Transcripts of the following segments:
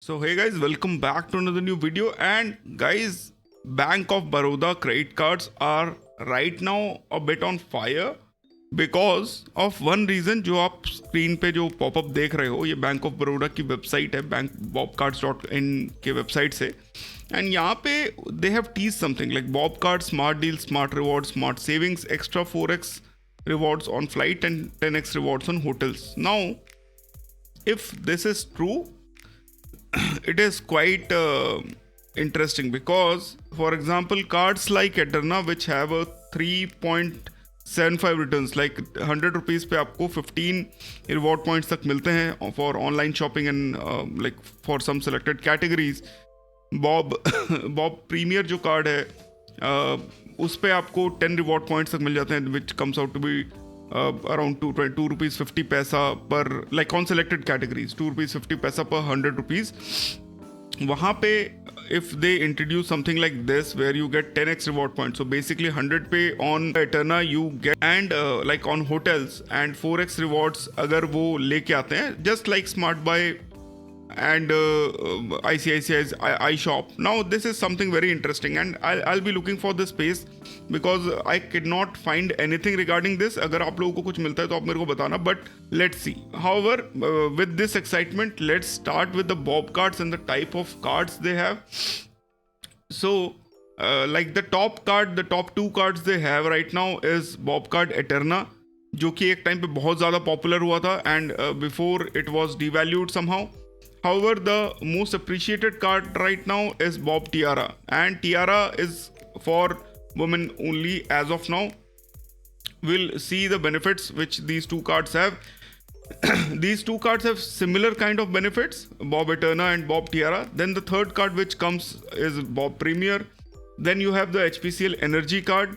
So hey guys, welcome back to another new video. And guys, Bank of Baroda credit cards are right now a bit on fire because of one reason. जो आप screen पे जो popup देख रहे हो, ये bank of Baroda की website है, bankbobcards.in के वेबसाइट से. एंड यहाँ पे they have these something like BOB card, smart deal, smart reward, smart savings, extra 4x rewards on flight and 10x rewards on hotels. Now, if this is true, it is quite interesting because, for example, cards like Eterna, which have a 3.75 returns, like 100 rupees पे आपको 15 reward points तक मिलते हैं for online shopping and like for some selected categories. BOB premier जो card है उस पे आपको 10 रिवॉर्ड पॉइंट्स तक मिल जाते हैं, which comes out to be around 2 rupees 50 paisa per, like on selected categories 2 rupees 50 paisa पर 100 रुपीज़. वहाँ पे if they introduce something like this where you get 10x reward points, so basically 100 पे on Eterna you get, and like on hotels, and 4x rewards अगर वो लेके आते हैं, just like Smart Buy and ICICI's iShop. Now this is something very interesting and I'll be looking for this space because I could not find anything regarding this. अगर आप लोगों को कुछ मिलता है तो आप मेरे को बताना, but let's see. However, with this excitement, let's start with the Bob cards and the type of cards they have. So like the top two cards they have right now is Bob card Eterna, जो कि एक time पे बहुत ज़्यादा popular हुआ था and before it was devalued somehow. However, the most appreciated card right now is Bob Tiara, and Tiara is for women only as of now. We'll see the benefits which these two cards have. These two cards have similar kind of benefits, Bob Eterna and Bob Tiara. Then the third card which comes is Bob Premier. Then you have the HPCL Energy card,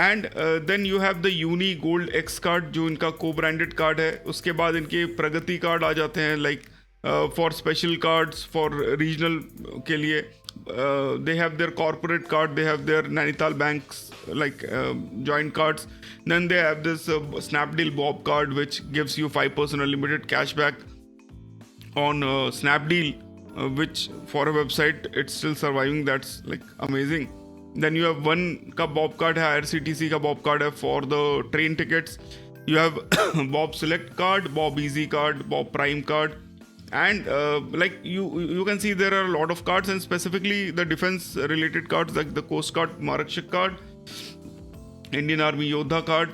and then you have the Uni Gold X card जो इनका co-branded card है. उसके बाद इनके प्रगति card आ जाते हैं, like for special cards for regional के लिए. They have their corporate card, they have their Nainital banks like joint cards. Then they have this Snapdeal Bob card which gives you 5% unlimited cashback on Snapdeal, which for a website it's still surviving. That's like amazing. Then you have one का Bob card है, IRCTC का Bob card है for the train tickets. You have Bob Select card, Bob Easy card, Bob Prime card. And like you can see there are a lot of cards, and specifically the defense related cards like the Coast Guard Marakshik card, Indian Army Yodha card,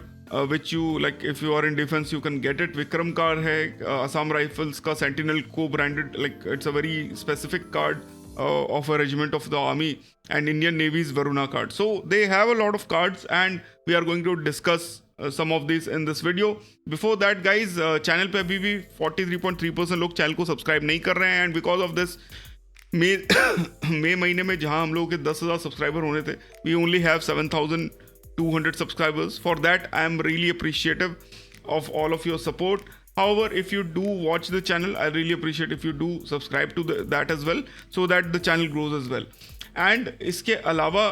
which you like if you are in defense you can get it. Vikram card है, Assam Rifles का Sentinel co-branded, like it's a very specific card of a regiment of the army, and Indian Navy's Varuna card. So they have a lot of cards and we are going to discuss some of these in this video. Before that guys, channel पे अभी भी 43.3% लोग channel को subscribe नहीं कर रहे हैं, and because of this मई महीने में जहां हम लोगों के 10,000 सब्सक्राइबर होने थे, we only have 7,200 subscribers. For that I am really appreciative of all of your support. However, if you do watch the channel, I really appreciate if you do subscribe to that as well, so that the channel grows as well. And इसके अलावा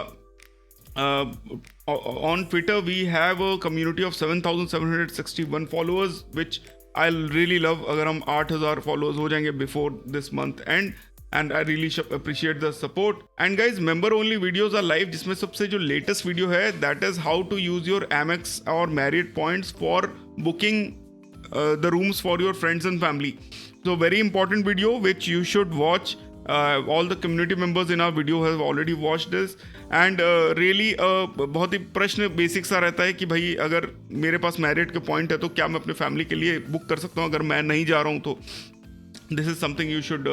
on Twitter we have a community of 7,761 followers, which I'll really love अगर हम 8,000 followers हो जाएंगे before this month end, and I really appreciate the support. And guys, member only videos are live, जिसमें सबसे जो latest video है that is how to use your Amex or Marriott points for booking the rooms for your friends and family. So very important video which you should watch. All the community members in our video have already watched this, and really बहुत ही प्रश्न basic सा रहता है कि भाई अगर मेरे पास merit के पॉइंट है तो क्या मैं अपने फैमिली के लिए बुक कर सकता हूँ अगर मैं नहीं जा रहा हूँ तो. This is something you should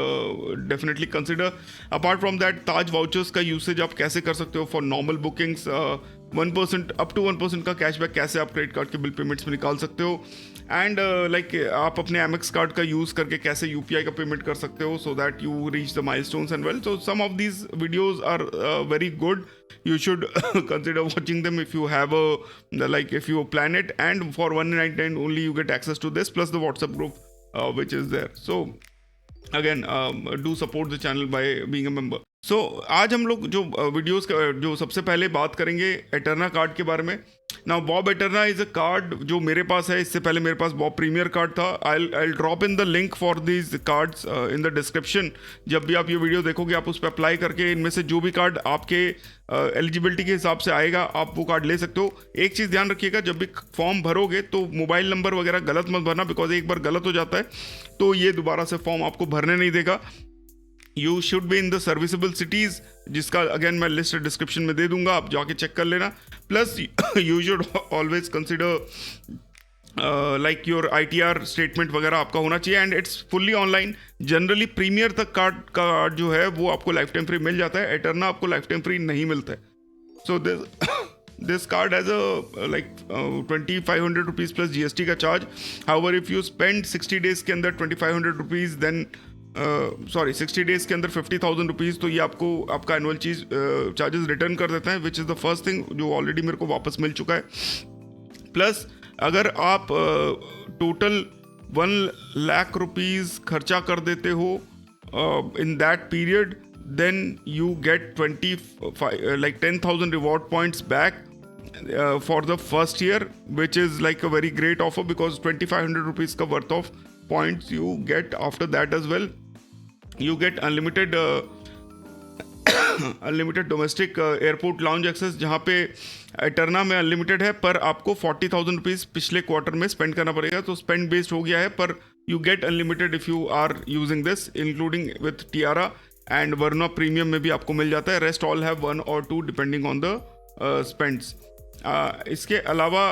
definitely consider. Apart from that, Taj vouchers का यूसेज आप कैसे कर सकते हो for normal bookings. 1% up to 1% का कैशबैक कैसे आप क्रेडिट कार्ड के बिल पेमेंट्स में निकाल सकते हो, एंड लाइक आप अपने एमएक्स कार्ड का यूज़ करके कैसे यूपीआई का पेमेंट कर सकते हो so that you reach the milestones and well. So some of these videos are very good. You should consider watching them if you have if you plan it, and for 199 only you get access to this plus the WhatsApp group which is there. So again, do support the channel by being a member. So आज हम लोग जो videos जो सबसे पहले बात करेंगे Eterna card के बारे में. Now BoB Eterna is a card जो मेरे पास है, इससे पहले मेरे पास बॉब प्रीमियर कार्ड था. I drop in the link for these cards in the description. जब भी आप ये वीडियो देखोगे आप उस पर अप्लाई करके इनमें से जो भी कार्ड आपके एलिजिबिलिटी के हिसाब से आएगा आप वो कार्ड ले सकते हो. एक चीज़ ध्यान रखिएगा, जब भी फॉर्म भरोगे तो मोबाइल नंबर वगैरह गलत मत भरना, बिकॉज एक बार गलत हो जाता है तो ये दोबारा से फॉर्म आपको भरने नहीं देगा. You should be in the serviceable cities, जिसका अगेन मैं लिस्ट डिस्क्रिप्शन में दे दूंगा, आप जाके चेक कर लेना. Plus you should always consider like your ITR statement वगैरह आपका होना चाहिए, and it's fully online. Generally premier तक कार्ड जो है वो आपको लाइफ टाइम फ्री मिल जाता है, एटर्ना आपको लाइफ टाइम फ्री नहीं मिलता है. सो this card has a like 2500 rupees plus GST का charge. However, if you spend 60 days के अंदर 2500 rupees, then 60 days के अंदर 50,000 रुपीज़, तो ये आपको आपका एनुअल चार्जेस रिटर्न कर देता है, विच इज़ द फर्स्ट थिंग जो ऑलरेडी मेरे को वापस मिल चुका है. प्लस अगर आप टोटल 1 लाख रुपीज़ खर्चा कर देते हो in that period, then you get 10,000 reward points back for the first year, which is like a very great offer because 2,500 rupees ka worth of points you get after that as well. You get unlimited domestic airport lounge access, जहाँ पे Eterna में unlimited है पर आपको 40,000 rupees पिछले quarter में spend करना पड़ेगा, तो स्पेंड बेस्ड हो गया है, पर you get unlimited if you are using this, including with tiara and वरना प्रीमियम में भी आपको मिल जाता है. Rest all have 1 or 2 depending on the spends. इसके अलावा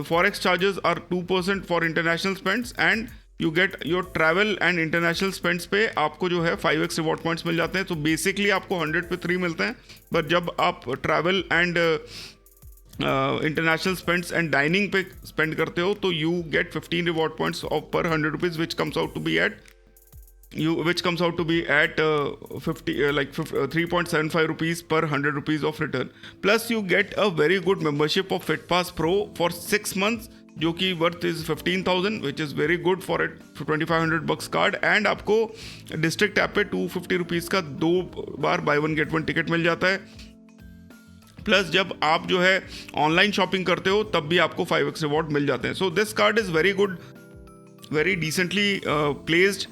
forex charges are 2% for international spends, and you get your travel and international spends पे आपको जो है 5x रिवॉर्ड पॉइंट्स मिल जाते हैं. तो बेसिकली आपको 100 पे 3 मिलते हैं, पर जब आप travel and international spends and dining पे स्पेंड करते हो तो you get 15 reward points of पर 100 rupees, which comes out to be at 3.75 rupees per 100 rupees of return. Plus you get a very good membership of FitPass Pro for 6 months, जो कि worth is 15,000, which is very good for it, for 2,500 bucks card. And आपको district app पे 250 rupees का 2 बार buy 1 get 1 ticket मिल जाता है. Plus जब आप जो है ऑनलाइन शॉपिंग करते हो तब भी आपको 5x रिवॉर्ड मिल जाते हैं. So this card is very good, very decently placed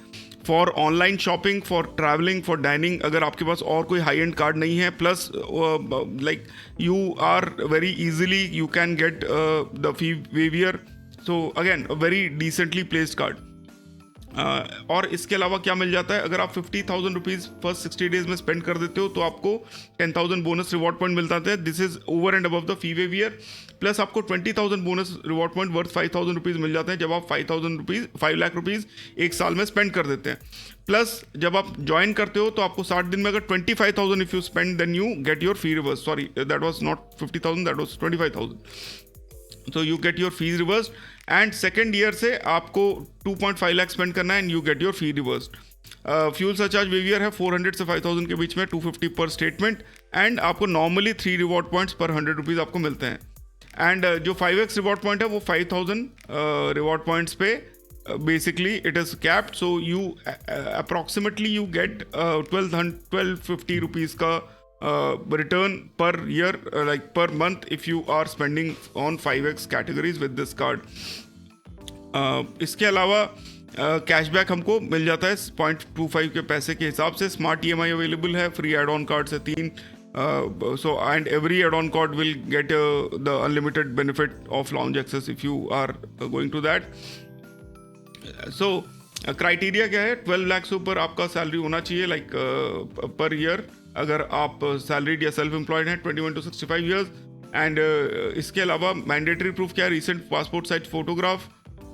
for online shopping, for travelling, for dining. अगर आपके पास और कोई हाई एंड कार्ड नहीं है, plus like you are very easily you can get the fee waiver. So again very decently placed card. और इसके अलावा क्या मिल जाता है, अगर आप 50,000 रुपीज़ फर्स्ट 60 डेज में स्पेंड कर देते हो तो आपको 10,000 बोनस रिवॉर्ड पॉइंट मिलता है. This is over and above the fee waiver. Plus आपको 20,000 bonus reward point worth 5,000 rupees मिल जाते हैं जब आप 5 लाख रुपीज़ एक साल में स्पेंड कर देते हैं. प्लस जब आप ज्वाइन करते हो तो आपको 60 दिन में अगर 25,000 if you spend then you get your fee reverse. Sorry, that was not 50,000, that was 25,000. So you get your fees reversed, and second year से आपको 2.5 लाख स्पेंड करना है and you get your fee reversed. Fuel surcharge waiver है 400 से 5,000 के बीच में, 250 पर स्टेटमेंट, एंड आपको नॉर्मली 3 रिवॉर्ड पॉइंट्स पर 100 रुपीज़ आपको मिलते हैं. एंड जो 5x रिवॉर्ड पॉइंट है वो 5,000 रिवॉर्ड पॉइंट्स पे basically it is capped, so you approximately you get 1,250 rupees का return per year, like per month, if you are spending on 5x categories with this card. इसके अलावा cashback हमको मिल जाता है 0.25 के पैसे के हिसाब से. स्मार्ट EMI अवेलेबल है, फ्री एड ऑन कार्ड से 3. So and every add-on card will get the unlimited benefit of lounge access if you are going to that. So criteria क्या है, 12 लाख से ऊपर आपका सैलरी होना चाहिए, लाइक पर ईयर. अगर आप सैलरीड या सेल्फ एम्प्लॉयड हैं 21 to 65 ईयर्स. एंड इसके अलावा मैंडेटरी प्रूफ क्या है, recent passport size photograph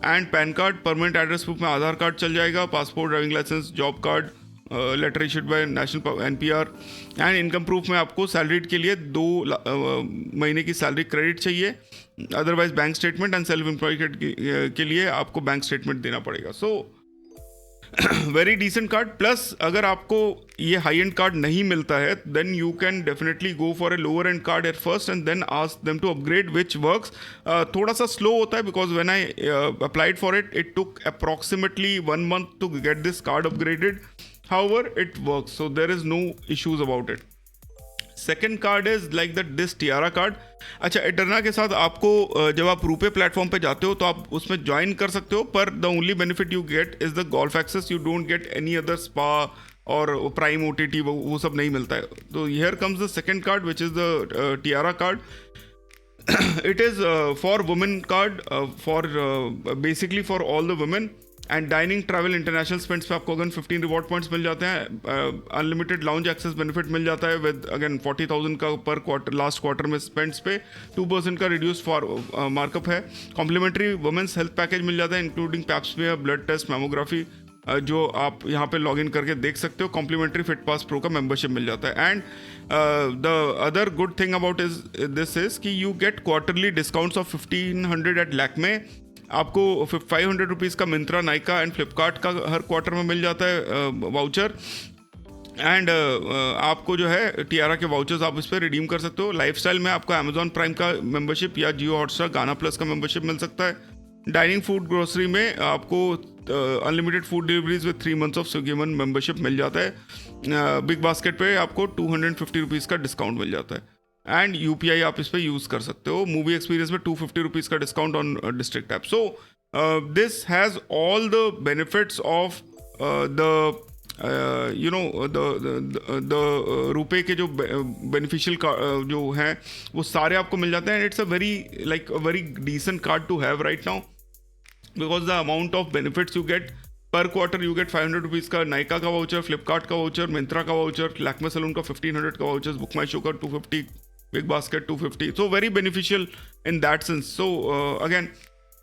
and PAN card. Permanent address proof में आधार कार्ड चल जाएगा, passport, driving license, job card, letter issued by national NPR. And income proof में आपको सैलरीड के लिए 2 महीने की सैलरी क्रेडिट चाहिए. Otherwise bank statement, and self employ के लिए आपको बैंक स्टेटमेंट देना पड़ेगा. So very decent card. Plus अगर आपको ये हाई एंड कार्ड नहीं मिलता है then you can definitely go for a lower end card at first and then ask them to upgrade, which works. थोड़ा सा स्लो होता है because when I applied for it took approximately 1 month to get this card upgraded. However, it works, so there is no issues about it. Second card is like that this Tiara card. अच्छा, Eterna के साथ आपको जब आप RuPay platform पे जाते हो तो आप उसमें ज्वाइन कर सकते हो, पर the only benefit you get is the golf access. You don't get any other spa और प्राइम OTT, वो सब नहीं मिलता है. तो here comes the second card which is the tiara card. It is for women card, for basically for all the women. And dining travel international spends पे आपको again 15 reward points मिल जाते हैं. अनलिमिटेड लाउंज एक्सेस बेनिफिट मिल जाता है with again 40,000 का per quarter, last quarter में स्पेंड्स पे 2% का रिड्यूस फॉर मार्कअप है. कॉम्प्लीमेंट्री वुमेंस हेल्थ पैकेज मिल जाता है including pap smear, blood test, mammography, जो आप यहाँ पे लॉग इन करके देख सकते हो. कॉम्प्लीमेंट्री फिट पास प्रो का मेंबरशिप मिल जाता है. And the other good thing about this is कि you get quarterly discounts of 1500 at Lakme. आपको 500 रुपीज़ का मिंत्रा, नाइका एंड फ्लिपकार्ट का हर क्वार्टर में मिल जाता है वाउचर. एंड आपको जो है टियारा के वाउचर्स आप इस पर रिडीम कर सकते हो. लाइफस्टाइल में आपको अमेजॉन प्राइम का मेंबरशिप या जियो हॉटस्टार, गाना प्लस का मेंबरशिप मिल सकता है. डाइनिंग फूड ग्रोसरी में आपको unlimited food deliveries with 3 months of Swiggy one membership मिल जाता है. बिग बास्केट पे आपको 250 रुपीज़ का डिस्काउंट मिल जाता है. एंड UPI आप इस पर यूज़ कर सकते हो. मूवी एक्सपीरियंस में 250 रुपीज़ का discount on district app. So this has all the benefits of the you know the रुपए के जो बेनिफिशियल जो हैं वो सारे आपको मिल जाते हैं. It's a very decent card to have right now because the amount of benefits you get per quarter. You get 500 rupees का नाइका का वाउचर, फ्लिपकार्ट का वाउचर, मिंत्रा का वाउचर, लैक्मे सैलून का 1500 का वाउचर, बुक माई शो का 250, big basket 250. So very beneficial in that sense. So again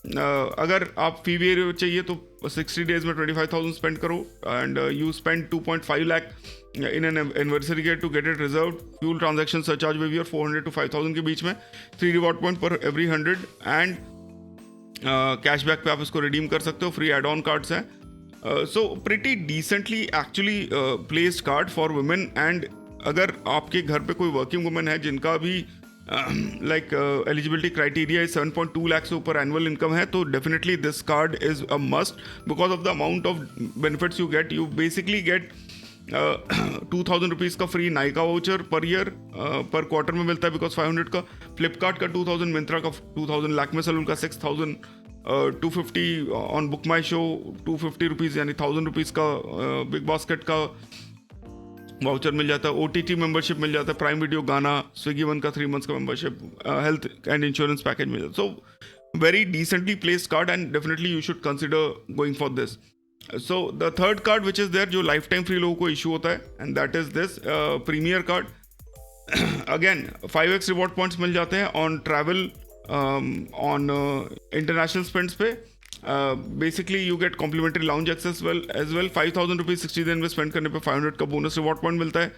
अगर आप फी where चाहिए तो 60 days में 25,000 स्पेंड करो and you spend 2.5 lakh in an anniversary get to get it reserve. Fuel transaction surcharge waiver 400 to 5,000 के बीच में, 3 reward point per every 100 and cashback पे आप इसको रिडीम कर सकते हो. फ्री एड ऑन कार्ड्स हैं. So pretty decently actually placed card for women. And अगर आपके घर पे कोई वर्किंग वुमेन है जिनका भी एलिजिबिलिटी क्राइटेरिया 7.2 लाख से ऊपर एनुअल इनकम है, तो definitely this card is a must because of the amount of benefits you get. You basically get 2,000 rupees का free Nykaa voucher per year, per quarter में मिलता है बिकॉज 500 का, फ्लिपकार्ट का 2,000, मिंत्रा का 2,000, लैक्मे सैलून का 6,000, 250 on book my show 250 rupees यानी 1,000 rupees का बिग बास्केट का वाउचर मिल जाता है. OTT मेंबरशिप मिल जाता है, prime video, Gaana, Swiggy one का 3 months का membership, health and insurance package मिल जाता है. So very decently placed card and definitely you should consider going for this. So the third card which is there जो lifetime free लोगों को issue होता है, and that is this Premier card. Again 5x reward points मिल जाते हैं on travel, on international spends पे. Basically you get complimentary lounge access as well. 5,000 rupees 60 दिन में स्पेंड करने पे 500 का बोनस रिवॉर्ड पॉइंट मिलता है.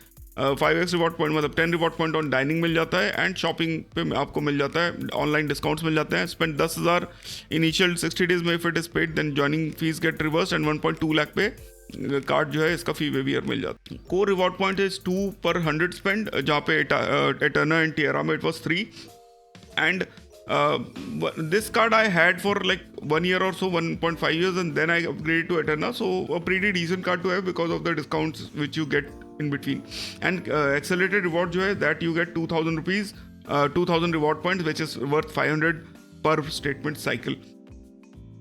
5x रिवॉर्ड पॉइंट मतलब 10 रिवॉर्ड पॉइंट ऑन डाइनिंग मिल जाता है. एंड शॉपिंग पे आपको मिल जाता है, ऑनलाइन डिस्काउंट्स मिल जाते हैं. स्पेंड 10,000 इनिशियल 60 days में if it is paid then joining fees get reverse. And 1.2 lakh पे कार्ड जो है इसका फी वेवियर मिल जाता है. Core reward point is 2 per 100 spend, जहाँ पे एटर्ना एंड टियारा में it was 3. And this card I had for like 1 year or so, 1.5 years, and then I upgraded to Eterna. So a pretty decent card to have because of the discounts which you get in between. And accelerated reward jo hai that you get 2,000 rupees, 2,000 reward points which is worth 500 per statement cycle.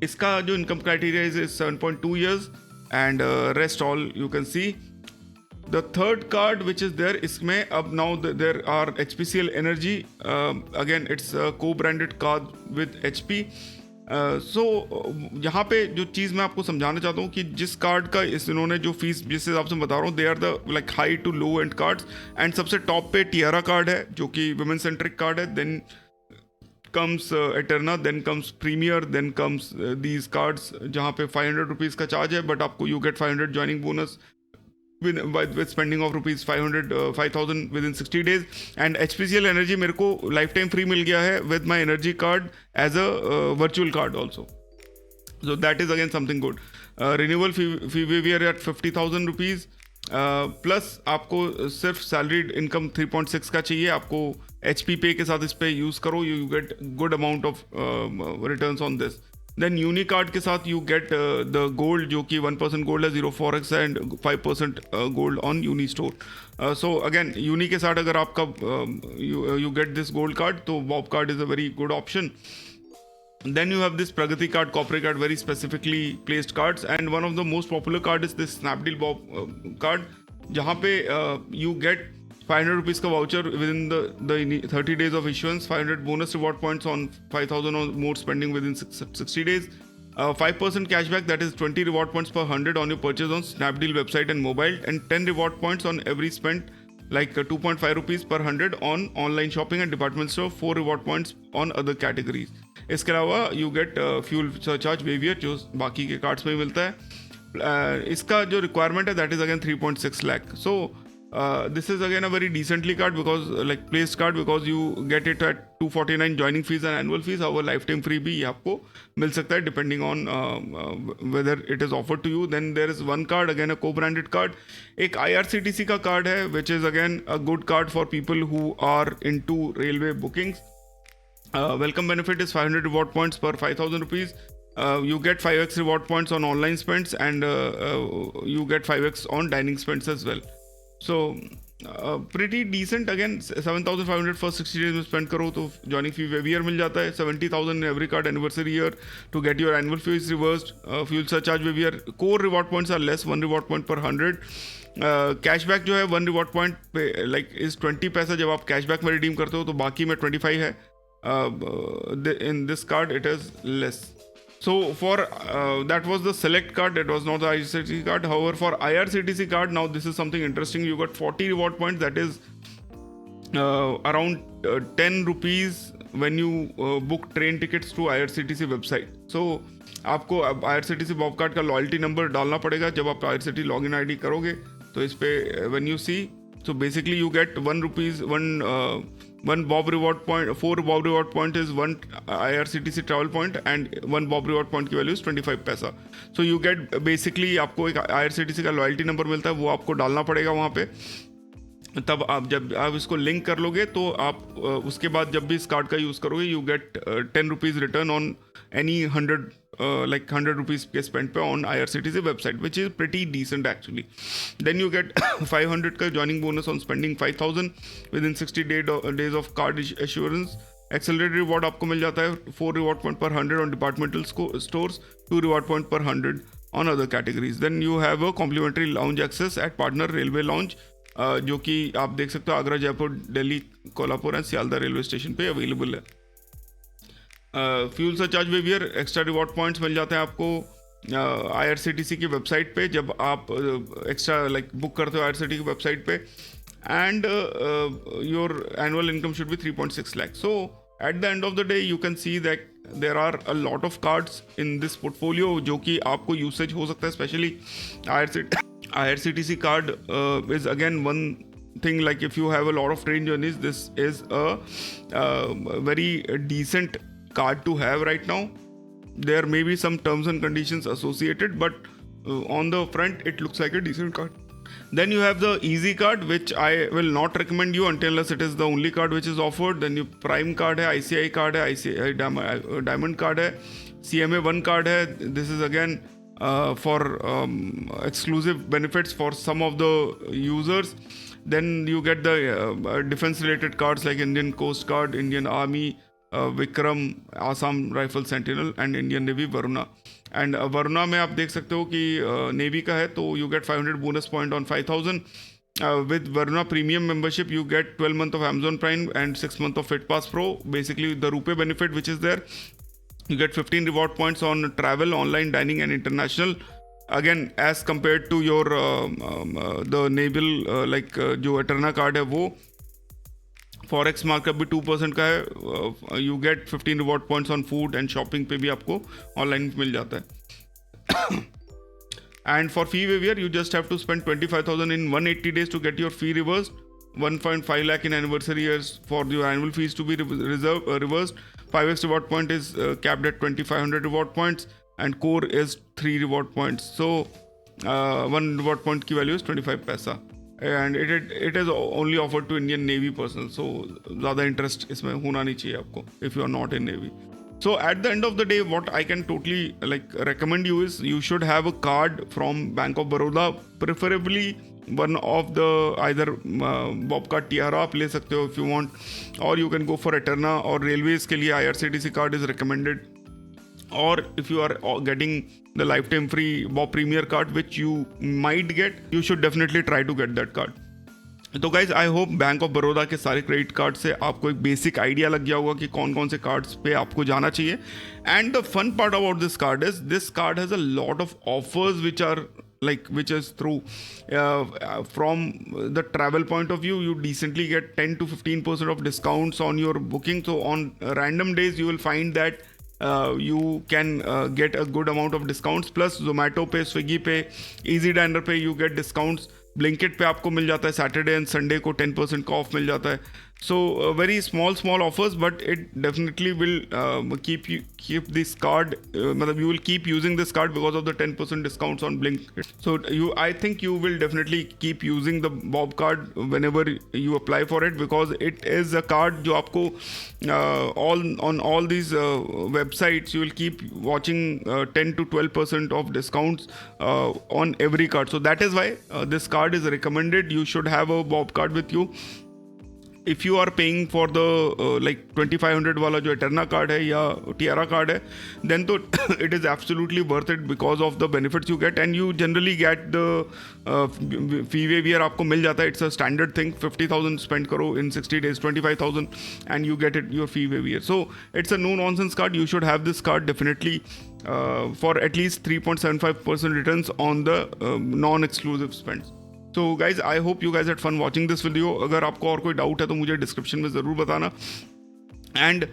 Iska jo income criteria is 7.2 years and rest all you can see. The third card which is there, इसमें अब now there are HPCL Energy. Again it's a co-branded card with HP. So यहाँ पे जो चीज़ मैं आपको समझाना चाहता हूँ कि जिस कार्ड का इन्होंने जो फीस जिस हिसाब से बता रहा हूँ, they are the like high to low end cards. And सबसे टॉप पे टियारा कार्ड है जो कि वुमेन सेंट्रिक कार्ड है. Then comes Eterna, then comes Premier, then comes these cards जहाँ पे 500 रुपीज़ का चार्ज है, बट आपको you get 500 joining bonus with spending of rupees 5,000 within 60 days. And HPCL Energy मेरे को lifetime free मिल गया है with my energy card as a virtual card also. So that is again something good. Renewal fee waiver at 50,000 rupees. Plus आपको सिर्फ salaried income 3.6 का चाहिए. आपको HP पे के साथ इस पे यूज़ करो, you get good amount of returns on this. Then Uni card के साथ यू गेट द गोल्ड, जो कि 1% गोल्ड है, 0 फॉरेक्स है, and 5% gold on Uni store. So again Uni के साथ अगर आपका you get this gold card, तो BoB card is a very good option. Then you have this Pragati card, corporate card, very specifically placed cards, and one of the most popular card is this Snapdeal Bob card, जहाँ पे you get 500 rupees का voucher within the 30 days of issuance, 500 bonus reward points on 5,000 or more spending within 60 days, 5% cashback, that is 20 reward points per 100 on your purchase on Snapdeal website and mobile, and 10 reward points on every spent, like 2.5 rupees per 100 on online shopping and department store, 4 reward points on other categories. इसके अलावा you get fuel surcharge waiver, जो बाकी के cards में मिलता है. इसका जो रिक्वायरमेंट है that is again 3.6 lakh. So this is again a very decently card, because like placed card, because you get it at 249 joining fees and annual fees. और लाइफ टाइम फ्री भी आपको मिल सकता है depending on whether it is offered to you. Then there is one card, again a co branded card. एक IRCTC का card है which is again a good card for people who are into railway bookings. Welcome benefit is 500 reward points per 5,000 rupees. You get 5x reward points on online spends, and you get 5x on dining spends as well. So pretty decent. Again 7,500 for 60 days में spend करो तो joining fee waiver मिल जाता है. 70,000 in every card anniversary year to get your annual fees reversed. Fuel surcharge waiver. Core reward points are less, 1 reward point per 100. Cashback जो है 1 reward point पे like is 20 पैसा. जब आप कैशबैक में redeem करते हो तो बाकी में 25 है. In this card it is less. So for that was the select card, it was not the IRCTC card. However, for IRCTC card, now this is something interesting. You got 40 reward points, that is around 10 rupees when you book train tickets to IRCTC website. So आपको अब IRCTC Bob card का loyalty number डालना पड़ेगा जब आप IRCTC login ID करोगे. तो इस पे when you see, so basically you get 1 rupees, one Bob reward point, 4 Bob reward point is 1 IRCTC travel point, and 1 Bob reward point की वैल्यू is 25 पैसा. So you get basically आपको एक IRCTC का loyalty number मिलता है, वो आपको डालना पड़ेगा वहाँ पे. तब आप जब आप इसको लिंक कर लोगे तो आप उसके बाद जब भी इस कार्ड का यूज़ करोगे you get 10 rupees return on any 100 rupees के स्पेंड पे on IRCTC website, which is pretty decent actually. Then you get 500 का joining bonus on spending 5,000 within 60 days of card assurance. Accelerated reward आपको मिल जाता है 4 reward point पर 100 on departmental stores, 2 reward point पर 100 on other categories. Then you have a complimentary lounge access eight partner railway lounge, जो कि आप देख सकते हो Agra, Jaipur, Delhi, Kolhapur and Sealdah railway station पे अवेलेबल है. Fuel surcharge waiver, extra reward points मिल जाते हैं आपको IRCTC की वेबसाइट पे जब आप एक्स्ट्रा लाइक बुक करते हो IRCTC की वेबसाइट पे. And your annual income should be 3.6 lakh. So at the end of the day you can see that there are a lot of cards in this portfolio जो कि आपको usage हो सकता है. Specially IRCTC card is again one thing, like if you have a lot of train journeys, this is a very decent card to have right now. There may be some terms and conditions associated, but on the front it looks like a decent card. Then you have the Easy card, which I will not recommend you until unless it is the only card which is offered. Then you Prime card है, ICI card है, ICI Diamond card है, CMA 1 card है. This is again for exclusive benefits for some of the users. Then you get the defense related cards like Indian Coast Guard, Indian Army, Vikram, Assam Rifle Sentinel and Indian Navy Varuna. And Varuna में आप देख सकते हो कि Navy का है तो you get 500 bonus point on 5,000. With Varuna Premium membership you get 12 month of Amazon Prime and 6 month of FitPass Pro. Basically the RuPay benefit which is there. You get 15 reward points on travel, online dining and international. Again, as compared to your the naval जो Eterna card है वो forex markup भी 2% का है. You get 15 reward points on food and shopping पे भी आपको online मिल जाता है. And for fee waiver you just have to spend 25,000 in 180 days to get your fee reversed. 1.5 lakh in anniversary years for your annual fees to be reversed. 5x reward point is capped at 2,500 reward points and core is 3 reward points. So 1 reward point की value is 25 पैसा. And it is only offered to Indian Navy personnel. So ज़्यादा interest इसमें होना नहीं चाहिए आपको if you are not in Navy. So at the end of the day, what I can totally like recommend you is you should have a card from Bank of Baroda, preferably one of the either Bob card Tiara आप ले सकते हो if you want, or you can go for Eterna, और Railways के लिए IRCTC card is recommended, or if you are getting the lifetime free Bob Premier card which you might get, you should definitely try to get that card. तो guys I hope bank of Baroda के सारे credit card से आपको एक basic idea लग गया होगा कि कौन कौन से कार्ड्स पे आपको जाना चाहिए. And the fun part about this card is this card has a lot of offers which are which is through from the travel point of view. You decently get 10 to 15% of discounts on your booking. So on random days you will find that you can get a good amount of discounts. Plus Zomato पे, Swiggy पे, Easy Diner पे you get discounts. Blinkit पे आपको मिल जाता है Saturday and Sunday को 10% का ऑफ मिल जाता है. So very small offers, but it definitely will keep this card. You will keep using this card because of the 10% discounts on Blinkit. So I think you will definitely keep using the Bob card whenever you apply for it, because it is a card जो आपको on all these websites you will keep watching 10 to 12% of discounts on every card. So that is why this card is recommended. You should have a Bob card with you. If you are paying for the like 2500 वाला जो Eterna card है या Tiara card है, then तो it is absolutely worth it because of the benefits you get, and you generally get the fee waiver आपको मिल जाता है. It's a standard thing. 50,000 spend करो in 60 days, 25,000 and you get your fee waiver. So it's a no nonsense card. You should have this card definitely for at least 3.75% returns on the non-exclusive spends. So guys, I hope you guys had fun watching this video. अगर आपको और कोई doubt है तो मुझे description में ज़रूर बताना. एंड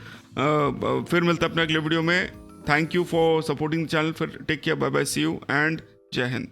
फिर मिलते हैं अपने अगले वीडियो में. Thank you for supporting the channel. फिर take care, bye bye, see you and Jai Hind.